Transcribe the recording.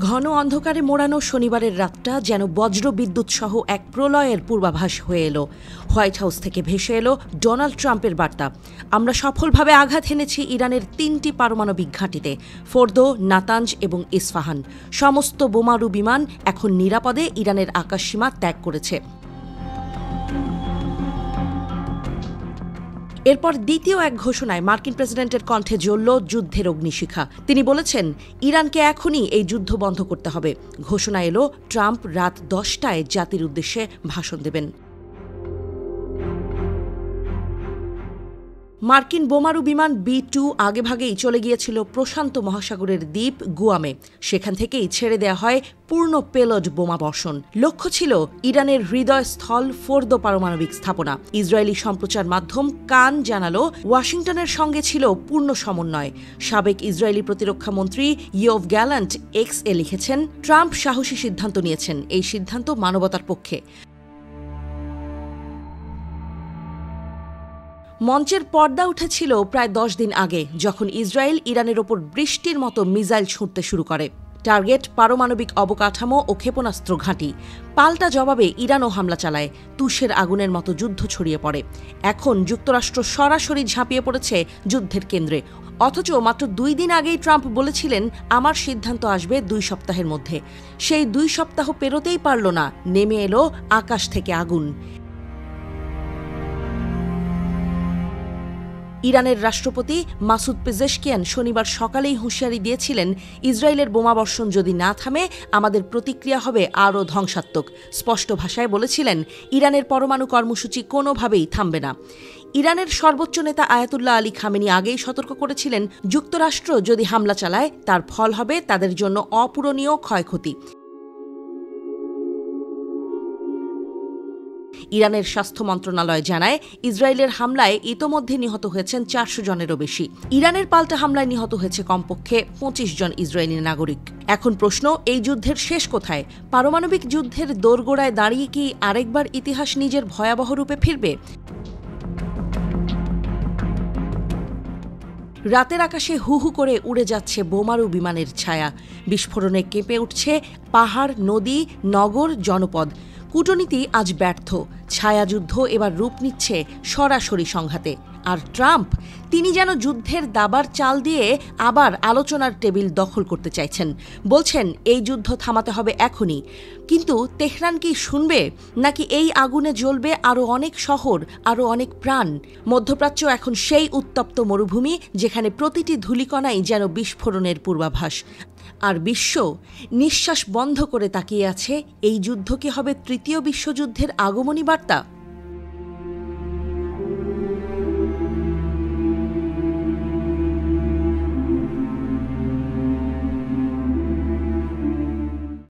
ঘন অন্ধকারে মোড়ানো শনিবারের রাতটা যেন বজ্র বিদ্যুৎ সহ এক প্রলয়ের পূর্বাভাস হয়ে এলো। হোয়াইট হাউস থেকে ভেসে এলো ডোনাল্ড ট্রাম্পের বার্তা, আমরা সফলভাবে আঘাত এনেছি ইরানের 3টি পারমাণবিক ঘাঁটিতে, ফোর্দো, নাতাঞ্জ এবং ইস্ফাহান। সমস্ত বোমারু বিমান এখন নিরাপদে ইরানের আকাশসীমা ত্যাগ করেছে। এরপর দ্বিতীয় এক ঘোষণায় মার্কিন প্রেসিডেন্টের কণ্ঠে জ্বলল যুদ্ধের অগ্নিশিখা। তিনি বলেছেন, ইরানকে এখনই এই যুদ্ধ বন্ধ করতে হবে। ঘোষণা এলো ট্রাম্প রাত 10টায় জাতির উদ্দেশ্যে ভাষণ দেবেন। মার্কিন বোমারু বিমান B-2 আগেভাগেই চলে গিয়েছিল প্রশান্ত মহাসাগরের দ্বীপ গুয়ামে। সেখান থেকেই ছেড়ে দেওয়া হয় পূর্ণ পেলোড বোমা বর্ষণ। লক্ষ্য ছিল ইরানের হৃদয়স্থল ফোর্দো পারমাণবিক স্থাপনা। ইসরায়েলি সম্প্রচার মাধ্যম কান জানালো, ওয়াশিংটনের সঙ্গে ছিল পূর্ণ সমন্বয়। সাবেক ইসরায়েলি প্রতিরক্ষা মন্ত্রী ইয়োভ গ্যালান্ট X-এ লিখেছেন, ট্রাম্প সাহসী সিদ্ধান্ত নিয়েছেন। এই সিদ্ধান্ত মানবতার পক্ষে। মঞ্চের পর্দা উঠেছিল প্রায় 10 দিন আগে, যখন ইসরায়েল ইরানের ওপর বৃষ্টির মতো মিসাইল ছুঁড়তে শুরু করে। টার্গেট পারমাণবিক অবকাঠামো ও ক্ষেপণাস্ত্র ঘাঁটি। পাল্টা জবাবে ইরানও হামলা চালায়। তুষের আগুনের মতো যুদ্ধ ছড়িয়ে পড়ে। এখন যুক্তরাষ্ট্র সরাসরি ঝাঁপিয়ে পড়েছে যুদ্ধের কেন্দ্রে। অথচ মাত্র 2 দিন আগেই ট্রাম্প বলেছিলেন, আমার সিদ্ধান্ত আসবে 2 সপ্তাহের মধ্যে। সেই 2 সপ্তাহ পেরোতেই পারল না, নেমে এলো আকাশ থেকে আগুন। ইরানের রাষ্ট্রপতি মাসুদ পেজেশকিয়ান শনিবার সকালেই হুঁশিয়ারি দিয়েছিলেন, ইসরায়েলের বোমাবর্ষণ যদি না থামে আমাদের প্রতিক্রিয়া হবে আরও ধ্বংসাত্মক। স্পষ্ট ভাষায় বলেছিলেন, ইরানের পরমাণু কর্মসূচি কোনোভাবেই থামবে না। ইরানের সর্বোচ্চ নেতা আয়াতুল্লাহ আলী খামেনি আগেই সতর্ক করেছিলেন, যুক্তরাষ্ট্র যদি হামলা চালায় তার ফল হবে তাদের জন্য অপূরণীয় ক্ষয়ক্ষতি। ইরানের স্বাস্থ্য মন্ত্রণালয় জানায়, ইসরায়েলের হামলায় ইতোমধ্যে নিহত হয়েছেন 400 জনেরও বেশি। ইরানের পাল্টা হামলায় নিহত হয়েছে কমপক্ষে 25 জন ইসরায়েলি নাগরিক। এখন প্রশ্ন, এই যুদ্ধের শেষ কোথায়? পারমাণবিক যুদ্ধের দোরগোড়ায় দাঁড়িয়ে কি আরেকবার ইতিহাস নিজের ভয়াবহ রূপে ফিরবে? রাতের আকাশে হু হু করে উড়ে যাচ্ছে বোমারু বিমানের ছায়া। বিস্ফোরণে কেঁপে উঠছে পাহাড়, নদী, নগর, জনপদ। কূটনীতি আজ ব্যর্থ। ছায়াযুদ্ধ এবার রূপ নিচ্ছে সরাসরি সংঘাতে। আর ট্রাম্প, তিনি যেন যুদ্ধের দাবার চাল দিয়ে আবার আলোচনার টেবিল দখল করতে চাইছেন। বলছেন, এই যুদ্ধ থামাতে হবে এখনই। কিন্তু তেহরান কি শুনবে? নাকি এই আগুনে জ্বলবে আরও অনেক শহর, আরও অনেক প্রাণ? মধ্যপ্রাচ্য এখন সেই উত্তপ্ত মরুভূমি, যেখানে প্রতিটি ধূলিকণাই যেন বিস্ফোরণের পূর্বাভাস। আর বিশ্ব নিঃশ্বাস বন্ধ করে তাকিয়ে আছে। এই যুদ্ধ কি হবে তৃতীয় বিশ্বযুদ্ধের আগমনী বার্তা?